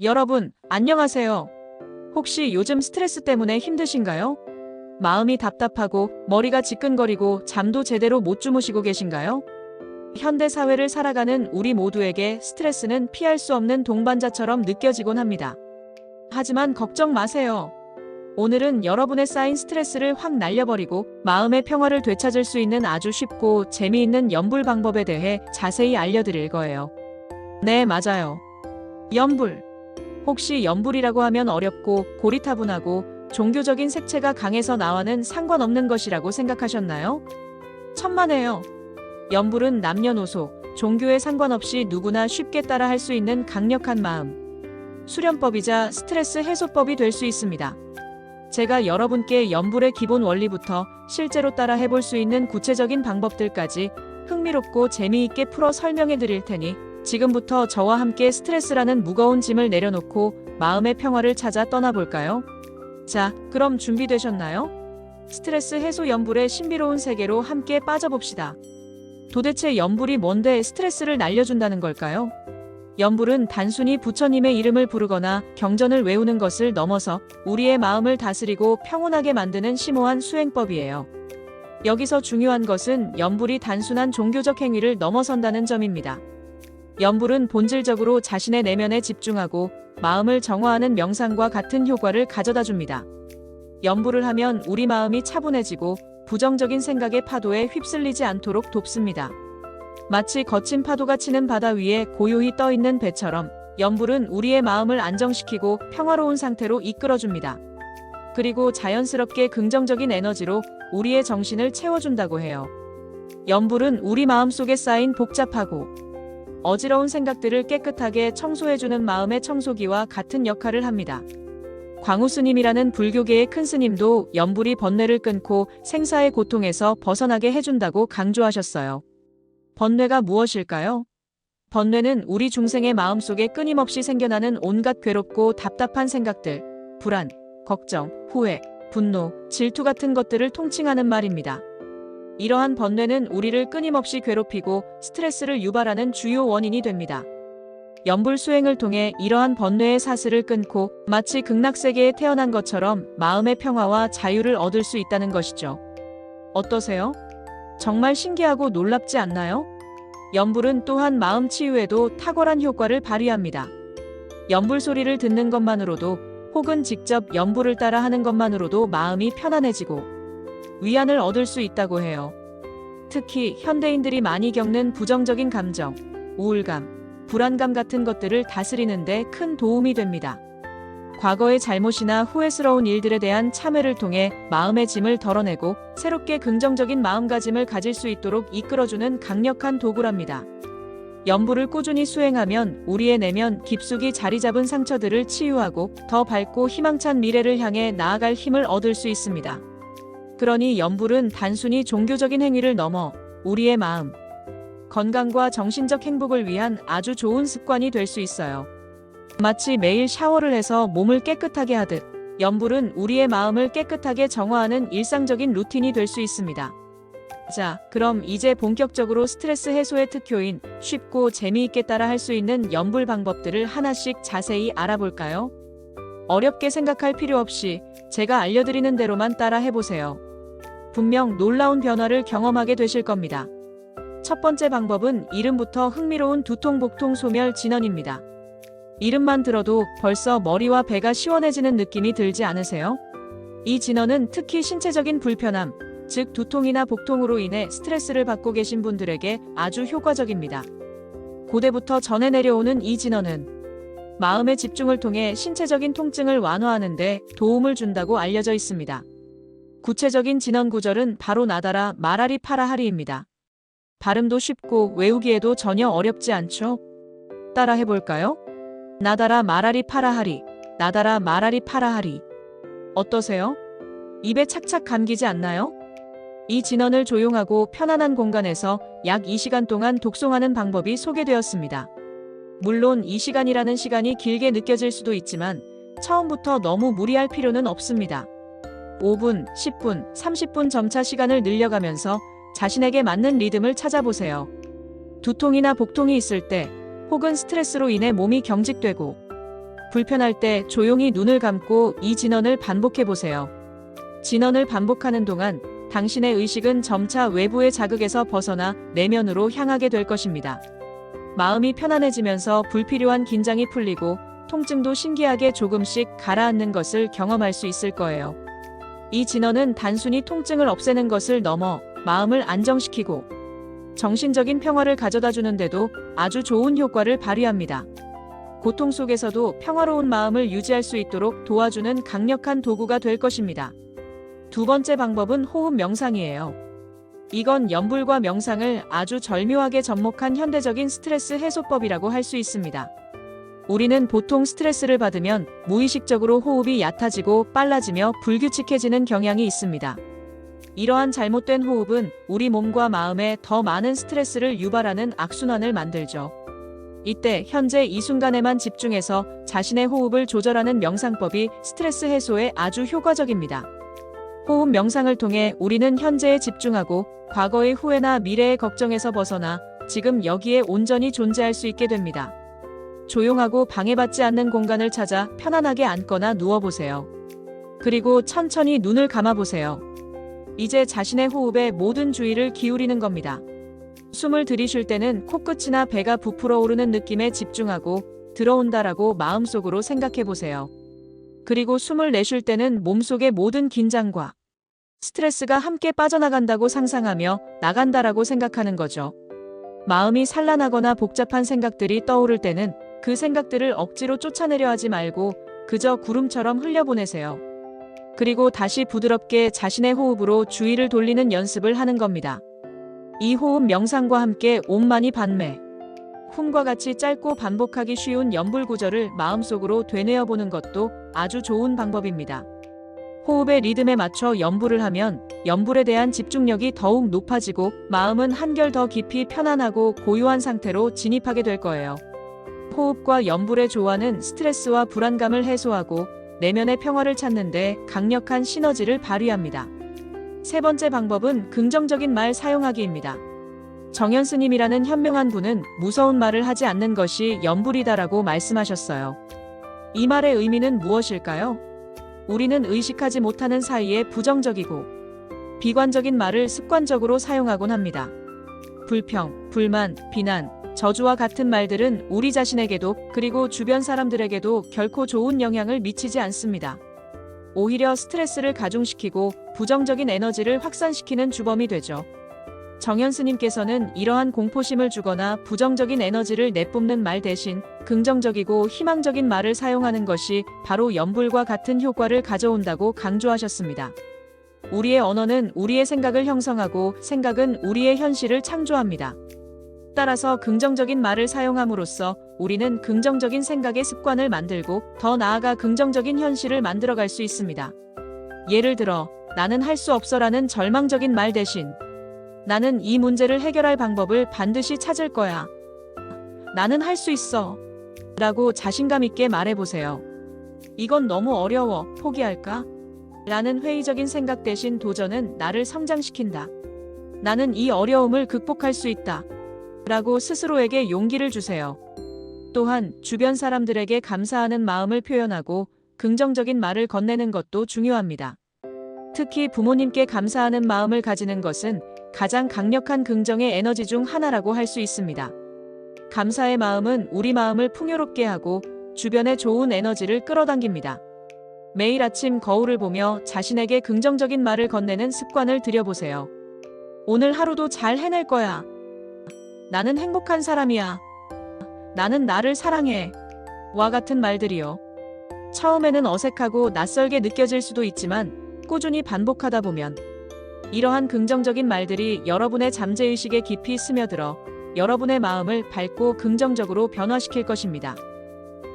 여러분, 안녕하세요. 혹시 요즘 스트레스 때문에 힘드신가요? 마음이 답답하고 머리가 지끈거리고 잠도 제대로 못 주무시고 계신가요? 현대 사회를 살아가는 우리 모두에게 스트레스는 피할 수 없는 동반자처럼 느껴지곤 합니다. 하지만 걱정 마세요. 오늘은 여러분의 쌓인 스트레스를 확 날려버리고 마음의 평화를 되찾을 수 있는 아주 쉽고 재미있는 연불 방법에 대해 자세히 알려드릴 거예요. 네, 맞아요. 연불. 혹시 연불이라고 하면 어렵고 고리타분하고 종교적인 색채가 강해서 나와는 상관없는 것이라고 생각하셨나요? 천만에요. 연불은 남녀노소, 종교에 상관없이 누구나 쉽게 따라 할 수 있는 강력한 마음, 수련법이자 스트레스 해소법이 될 수 있습니다. 제가 여러분께 연불의 기본 원리부터 실제로 따라 해볼 수 있는 구체적인 방법들까지 흥미롭고 재미있게 풀어 설명해 드릴 테니 지금부터 저와 함께 스트레스라는 무거운 짐을 내려놓고 마음의 평화를 찾아 떠나볼까요? 자, 그럼 준비되셨나요? 스트레스 해소 연불의 신비로운 세계로 함께 빠져봅시다. 도대체 연불이 뭔데 스트레스를 날려준다는 걸까요? 연불은 단순히 부처님의 이름을 부르거나 경전을 외우는 것을 넘어서 우리의 마음을 다스리고 평온하게 만드는 심오한 수행법이에요. 여기서 중요한 것은 연불이 단순한 종교적 행위를 넘어선다는 점입니다. 연불은 본질적으로 자신의 내면에 집중하고 마음을 정화하는 명상과 같은 효과를 가져다 줍니다. 연불을 하면 우리 마음이 차분해지고 부정적인 생각의 파도에 휩쓸리지 않도록 돕습니다. 마치 거친 파도가 치는 바다 위에 고요히 떠 있는 배처럼 연불은 우리의 마음을 안정시키고 평화로운 상태로 이끌어줍니다. 그리고 자연스럽게 긍정적인 에너지로 우리의 정신을 채워준다고 해요. 연불은 우리 마음속에 쌓인 복잡하고 어지러운 생각들을 깨끗하게 청소해주는 마음의 청소기와 같은 역할을 합니다. 광우스님이라는 불교계의 큰 스님도 연불이 번뇌를 끊고 생사의 고통에서 벗어나게 해준다고 강조하셨어요. 번뇌가 무엇일까요? 번뇌는 우리 중생의 마음속에 끊임없이 생겨나는 온갖 괴롭고 답답한 생각들, 불안, 걱정, 후회, 분노, 질투 같은 것들을 통칭하는 말입니다. 이러한 번뇌는 우리를 끊임없이 괴롭히고 스트레스를 유발하는 주요 원인이 됩니다. 연불 수행을 통해 이러한 번뇌의 사슬을 끊고 마치 극락세계에 태어난 것처럼 마음의 평화와 자유를 얻을 수 있다는 것이죠. 어떠세요? 정말 신기하고 놀랍지 않나요? 연불은 또한 마음 치유에도 탁월한 효과를 발휘합니다. 연불 소리를 듣는 것만으로도 혹은 직접 연불을 따라 하는 것만으로도 마음이 편안해지고 위안을 얻을 수 있다고 해요. 특히 현대인들이 많이 겪는 부정적인 감정, 우울감, 불안감 같은 것들을 다스리는 데 큰 도움이 됩니다. 과거의 잘못이나 후회스러운 일들에 대한 참회를 통해 마음의 짐을 덜어내고 새롭게 긍정적인 마음가짐을 가질 수 있도록 이끌어주는 강력한 도구랍니다. 연불을 꾸준히 수행하면 우리의 내면 깊숙이 자리 잡은 상처들을 치유하고 더 밝고 희망찬 미래를 향해 나아갈 힘을 얻을 수 있습니다. 그러니 연불은 단순히 종교적인 행위를 넘어 우리의 마음, 건강과 정신적 행복을 위한 아주 좋은 습관이 될 수 있어요. 마치 매일 샤워를 해서 몸을 깨끗하게 하듯 연불은 우리의 마음을 깨끗하게 정화하는 일상적인 루틴이 될 수 있습니다. 자, 그럼 이제 본격적으로 스트레스 해소의 특효인 쉽고 재미있게 따라 할 수 있는 연불 방법들을 하나씩 자세히 알아볼까요? 어렵게 생각할 필요 없이 제가 알려드리는 대로만 따라 해보세요. 분명 놀라운 변화를 경험하게 되실 겁니다. 첫 번째 방법은 이름부터 흥미로운 두통, 복통, 소멸, 진원입니다. 이름만 들어도 벌써 머리와 배가 시원해지는 느낌이 들지 않으세요? 이 진원은 특히 신체적인 불편함, 즉 두통이나 복통으로 인해 스트레스를 받고 계신 분들에게 아주 효과적입니다. 고대부터 전해 내려오는 이 진원은 마음의 집중을 통해 신체적인 통증을 완화하는 데 도움을 준다고 알려져 있습니다. 구체적인 진원 구절은 바로 나다라 마라리 파라하리입니다. 발음도 쉽고 외우기에도 전혀 어렵지 않죠? 따라 해볼까요? 나다라 마라리 파라하리, 나다라 마라리 파라하리. 어떠세요? 입에 착착 감기지 않나요? 이 진원을 조용하고 편안한 공간에서 약 2시간 동안 독송하는 방법이 소개되었습니다. 물론 이 시간이라는 시간이 길게 느껴질 수도 있지만 처음부터 너무 무리할 필요는 없습니다. 5분, 10분, 30분 점차 시간을 늘려가면서 자신에게 맞는 리듬을 찾아보세요. 두통이나 복통이 있을 때 혹은 스트레스로 인해 몸이 경직되고 불편할 때 조용히 눈을 감고 이 진언을 반복해 보세요. 진언을 반복하는 동안 당신의 의식은 점차 외부의 자극에서 벗어나 내면으로 향하게 될 것입니다. 마음이 편안해지면서 불필요한 긴장이 풀리고 통증도 신기하게 조금씩 가라앉는 것을 경험할 수 있을 거예요. 이 진언은 단순히 통증을 없애는 것을 넘어 마음을 안정시키고 정신적인 평화를 가져다 주는데도 아주 좋은 효과를 발휘합니다. 고통 속에서도 평화로운 마음을 유지할 수 있도록 도와주는 강력한 도구가 될 것입니다. 두 번째 방법은 호흡 명상이에요. 이건 염불과 명상을 아주 절묘하게 접목한 현대적인 스트레스 해소법이라고 할 수 있습니다. 우리는 보통 스트레스를 받으면 무의식적으로 호흡이 얕아지고 빨라지며 불규칙해지는 경향이 있습니다. 이러한 잘못된 호흡은 우리 몸과 마음에 더 많은 스트레스를 유발하는 악순환을 만들죠. 이때 현재 이 순간에만 집중해서 자신의 호흡을 조절하는 명상법이 스트레스 해소에 아주 효과적입니다. 호흡 명상을 통해 우리는 현재에 집중하고 과거의 후회나 미래의 걱정에서 벗어나 지금 여기에 온전히 존재할 수 있게 됩니다. 조용하고 방해받지 않는 공간을 찾아 편안하게 앉거나 누워보세요. 그리고 천천히 눈을 감아보세요. 이제 자신의 호흡에 모든 주의를 기울이는 겁니다. 숨을 들이쉴 때는 코끝이나 배가 부풀어 오르는 느낌에 집중하고 들어온다라고 마음속으로 생각해보세요. 그리고 숨을 내쉴 때는 몸속의 모든 긴장과 스트레스가 함께 빠져나간다고 상상하며 나간다라고 생각하는 거죠. 마음이 산란하거나 복잡한 생각들이 떠오를 때는 그 생각들을 억지로 쫓아내려 하지 말고 그저 구름처럼 흘려보내세요. 그리고 다시 부드럽게 자신의 호흡으로 주의를 돌리는 연습을 하는 겁니다. 이 호흡 명상과 함께 옴마니 padme 훔과 같이 짧고 반복하기 쉬운 염불 구절을 마음속으로 되뇌어 보는 것도 아주 좋은 방법입니다. 호흡의 리듬에 맞춰 염불을 하면 염불에 대한 집중력이 더욱 높아지고 마음은 한결 더 깊이 편안하고 고요한 상태로 진입하게 될 거예요. 호흡과 염불의 조화는 스트레스와 불안감을 해소하고 내면의 평화를 찾는 데 강력한 시너지를 발휘합니다. 세 번째 방법은 긍정적인 말 사용하기입니다. 정현 스님이라는 현명한 분은 무서운 말을 하지 않는 것이 염불이다라고 말씀하셨어요. 이 말의 의미는 무엇일까요? 우리는 의식하지 못하는 사이에 부정적이고 비관적인 말을 습관적으로 사용하곤 합니다. 불평, 불만, 비난, 저주와 같은 말들은 우리 자신에게도 그리고 주변 사람들에게도 결코 좋은 영향을 미치지 않습니다. 오히려 스트레스를 가중시키고 부정적인 에너지를 확산시키는 주범이 되죠. 정현 스님께서는 이러한 공포심을 주거나 부정적인 에너지를 내뿜는 말 대신 긍정적이고 희망적인 말을 사용하는 것이 바로 염불과 같은 효과를 가져온다고 강조하셨습니다. 우리의 언어는 우리의 생각을 형성하고 생각은 우리의 현실을 창조합니다. 따라서 긍정적인 말을 사용함으로써 우리는 긍정적인 생각의 습관을 만들고 더 나아가 긍정적인 현실을 만들어갈 수 있습니다. 예를 들어 나는 할 수 없어라는 절망적인 말 대신 나는 이 문제를 해결할 방법을 반드시 찾을 거야. 나는 할 수 있어. 라고 자신감 있게 말해보세요. 이건 너무 어려워. 포기할까? 라는 회의적인 생각 대신 도전은 나를 성장시킨다. 나는 이 어려움을 극복할 수 있다. 라고 스스로에게 용기를 주세요. 또한 주변 사람들에게 감사하는 마음을 표현하고 긍정적인 말을 건네는 것도 중요합니다. 특히 부모님께 감사하는 마음을 가지는 것은 가장 강력한 긍정의 에너지 중 하나라고 할 수 있습니다. 감사의 마음은 우리 마음을 풍요롭게 하고 주변에 좋은 에너지를 끌어당깁니다. 매일 아침 거울을 보며 자신에게 긍정적인 말을 건네는 습관을 들여보세요. 오늘 하루도 잘 해낼 거야. 나는 행복한 사람이야. 나는 나를 사랑해. 와 같은 말들이요. 처음에는 어색하고 낯설게 느껴질 수도 있지만 꾸준히 반복하다 보면 이러한 긍정적인 말들이 여러분의 잠재의식에 깊이 스며들어 여러분의 마음을 밝고 긍정적으로 변화시킬 것입니다.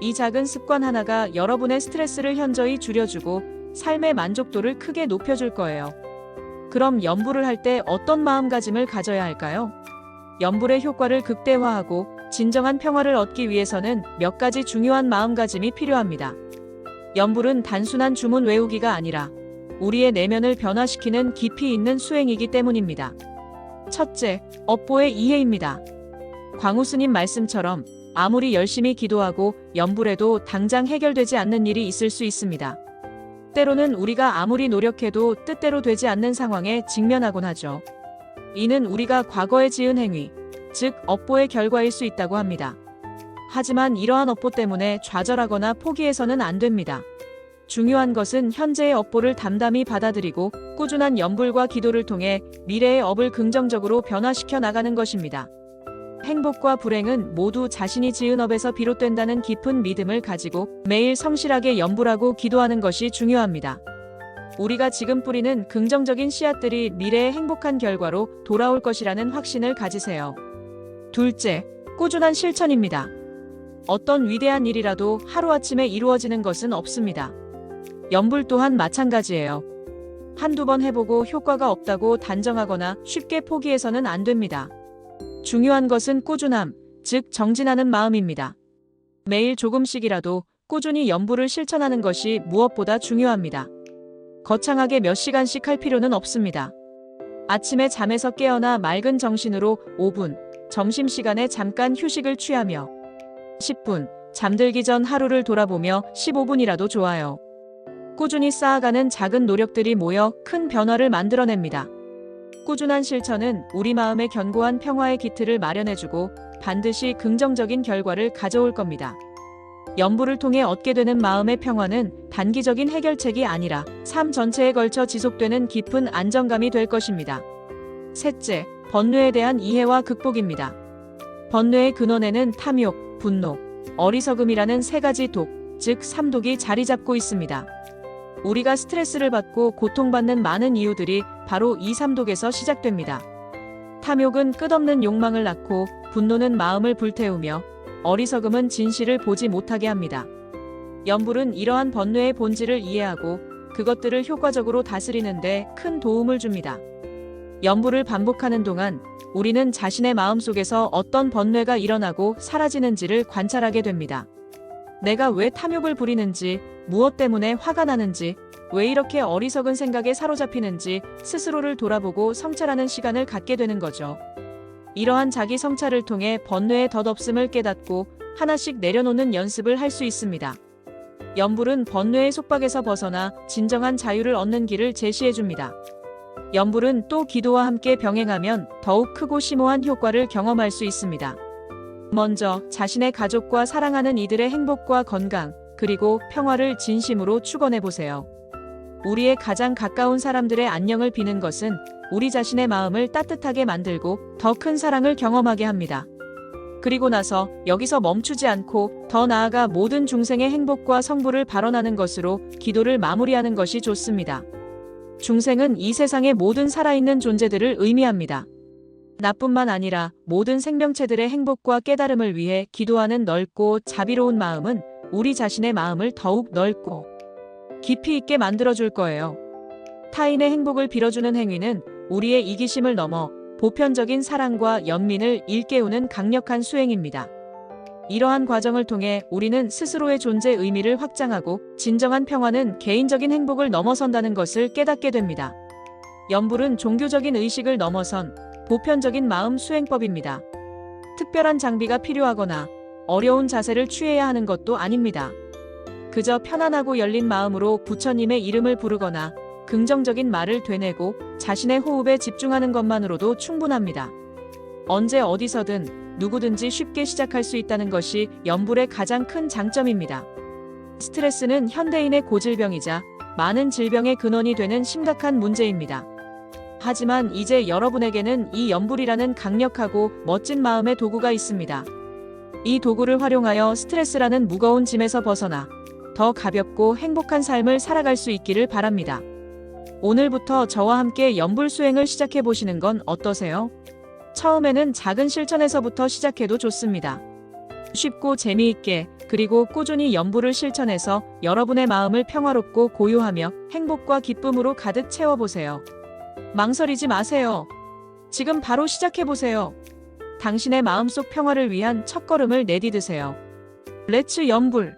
이 작은 습관 하나가 여러분의 스트레스를 현저히 줄여주고 삶의 만족도를 크게 높여줄 거예요. 그럼 염불을 할 때 어떤 마음가짐을 가져야 할까요? 염불의 효과를 극대화하고 진정한 평화를 얻기 위해서는 몇 가지 중요한 마음가짐이 필요합니다. 염불은 단순한 주문 외우기가 아니라 우리의 내면을 변화시키는 깊이 있는 수행이기 때문입니다. 첫째, 업보의 이해입니다. 광우 스님 말씀처럼 아무리 열심히 기도하고 염불해도 당장 해결되지 않는 일이 있을 수 있습니다. 때로는 우리가 아무리 노력해도 뜻대로 되지 않는 상황에 직면하곤 하죠. 이는 우리가 과거에 지은 행위, 즉 업보의 결과일 수 있다고 합니다. 하지만 이러한 업보 때문에 좌절하거나 포기해서는 안 됩니다. 중요한 것은 현재의 업보를 담담히 받아들이고 꾸준한 염불과 기도를 통해 미래의 업을 긍정적으로 변화시켜 나가는 것입니다. 행복과 불행은 모두 자신이 지은 업에서 비롯된다는 깊은 믿음을 가지고 매일 성실하게 염불하고 기도하는 것이 중요합니다. 우리가 지금 뿌리는 긍정적인 씨앗들이 미래의 행복한 결과로 돌아올 것이라는 확신을 가지세요. 둘째, 꾸준한 실천입니다. 어떤 위대한 일이라도 하루아침에 이루어지는 것은 없습니다. 염불 또한 마찬가지예요. 한두 번 해보고 효과가 없다고 단정하거나 쉽게 포기해서는 안 됩니다. 중요한 것은 꾸준함, 즉 정진하는 마음입니다. 매일 조금씩이라도 꾸준히 염불을 실천하는 것이 무엇보다 중요합니다. 거창하게 몇 시간씩 할 필요는 없습니다. 아침에 잠에서 깨어나 맑은 정신으로 5분, 점심시간에 잠깐 휴식을 취하며 10분, 잠들기 전 하루를 돌아보며 15분이라도 좋아요. 꾸준히 쌓아가는 작은 노력들이 모여 큰 변화를 만들어냅니다. 꾸준한 실천은 우리 마음의 견고한 평화의 기틀을 마련해주고 반드시 긍정적인 결과를 가져올 겁니다. 염불을 통해 얻게 되는 마음의 평화는 단기적인 해결책이 아니라 삶 전체에 걸쳐 지속되는 깊은 안정감이 될 것입니다. 셋째, 번뇌에 대한 이해와 극복입니다. 번뇌의 근원에는 탐욕, 분노, 어리석음이라는 세 가지 독, 즉 삼독이 자리 잡고 있습니다. 우리가 스트레스를 받고 고통받는 많은 이유들이 바로 이 삼독에서 시작됩니다. 탐욕은 끝없는 욕망을 낳고 분노는 마음을 불태우며 어리석음은 진실을 보지 못하게 합니다. 염불은 이러한 번뇌의 본질을 이해하고 그것들을 효과적으로 다스리는 데 큰 도움을 줍니다. 염불을 반복하는 동안 우리는 자신의 마음속에서 어떤 번뇌가 일어나고 사라지는지를 관찰하게 됩니다. 내가 왜 탐욕을 부리는지, 무엇 때문에 화가 나는지, 왜 이렇게 어리석은 생각에 사로잡히는지 스스로를 돌아보고 성찰하는 시간을 갖게 되는 거죠. 이러한 자기 성찰을 통해 번뇌의 덧없음을 깨닫고 하나씩 내려놓는 연습을 할 수 있습니다. 염불은 번뇌의 속박에서 벗어나 진정한 자유를 얻는 길을 제시해줍니다. 염불은 또 기도와 함께 병행하면 더욱 크고 심오한 효과를 경험할 수 있습니다. 먼저 자신의 가족과 사랑하는 이들의 행복과 건강, 그리고 평화를 진심으로 축원해 보세요. 우리의 가장 가까운 사람들의 안녕을 비는 것은 우리 자신의 마음을 따뜻하게 만들고 더 큰 사랑을 경험하게 합니다. 그리고 나서 여기서 멈추지 않고 더 나아가 모든 중생의 행복과 성불을 발언하는 것으로 기도를 마무리하는 것이 좋습니다. 중생은 이 세상의 모든 살아있는 존재들을 의미합니다. 나뿐만 아니라 모든 생명체들의 행복과 깨달음을 위해 기도하는 넓고 자비로운 마음은 우리 자신의 마음을 더욱 넓고 깊이 있게 만들어줄 거예요. 타인의 행복을 빌어주는 행위는 우리의 이기심을 넘어 보편적인 사랑과 연민을 일깨우는 강력한 수행입니다. 이러한 과정을 통해 우리는 스스로의 존재 의미를 확장하고 진정한 평화는 개인적인 행복을 넘어선다는 것을 깨닫게 됩니다. 염불은 종교적인 의식을 넘어선 보편적인 마음 수행법입니다. 특별한 장비가 필요하거나 어려운 자세를 취해야 하는 것도 아닙니다. 그저 편안하고 열린 마음으로 부처님의 이름을 부르거나 긍정적인 말을 되뇌고 자신의 호흡에 집중하는 것만으로도 충분합니다. 언제 어디서든 누구든지 쉽게 시작할 수 있다는 것이 염불의 가장 큰 장점입니다. 스트레스는 현대인의 고질병이자 많은 질병의 근원이 되는 심각한 문제입니다. 하지만 이제 여러분에게는 이 염불이라는 강력하고 멋진 마음의 도구가 있습니다. 이 도구를 활용하여 스트레스라는 무거운 짐에서 벗어나 더 가볍고 행복한 삶을 살아갈 수 있기를 바랍니다. 오늘부터 저와 함께 염불 수행을 시작해 보시는 건 어떠세요? 처음에는 작은 실천에서부터 시작해도 좋습니다. 쉽고 재미있게 그리고 꾸준히 염불을 실천해서 여러분의 마음을 평화롭고 고요하며 행복과 기쁨으로 가득 채워보세요. 망설이지 마세요. 지금 바로 시작해보세요. 당신의 마음속 평화를 위한 첫걸음을 내디드세요. 렛츠 염불!